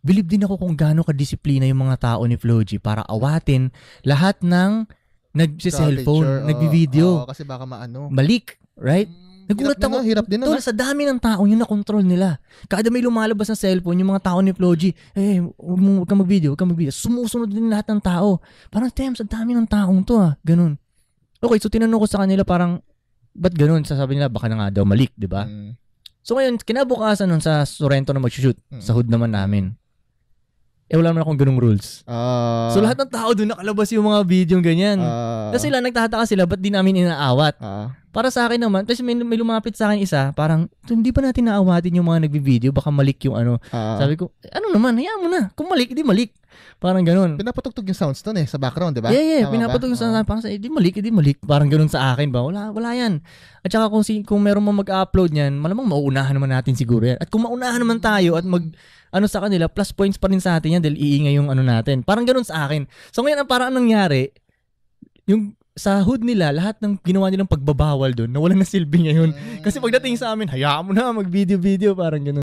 Believe din ako kung gaano kadisiplina yung mga tao ni Flo G para awatin lahat ng nagsi-cellphone, nagbi-video. Kasi baka maano. Malik, right? Nagulat ako. Hirap din Tol, sa dami ng tao yung na-control nila. Kada may lumalabas na cellphone, yung mga tao ni Flo G, huwag kang mag-video, Sumusunod din lahat ng tao. Parang, Tems, sa dami ng taong to Ganun. Okay, so tinanong ko sa kanila parang, ba't ganun? Sasabi nila, baka na nga daw malik, di ba? So ngayon, kinabukasan nun sa Sorrento na mag-shoot, sa hood naman namin. Wala naman akong ganung rules. So lahat ng tao doon nakalabas yung mga video ganyan. Kasi sila, nagtataka sila, ba't di namin inaawat? Para sa akin naman, tapos may lumapit sa akin isa, parang, hindi pa natin naawatin yung mga nagbi-video, baka malik yung ano. Sabi ko, ano naman, hayaan mo na. Kung malik, di malik. Parang ganun. Pinapatugtog yung sounds doon sa background, di ba? Yeah, pinapatugtog yung sounds. Parang di malik. Parang ganun sa akin ba? Wala yan. At saka kung meron mo mag-upload niyan, malamang mauunahan naman natin siguro yan. At kung maunahan naman tayo at sa kanila, plus points pa rin sa atin yan dahil iingay yung ano natin. Parang ganun sa akin. So ngayon, parang anong nangyari, yung sa hood nila, lahat ng ginawa nilang pagbabawal doon, nawala na silbi ngayon. Kasi pagdating sa amin, hayaan mo na mag-video-video, parang ganun.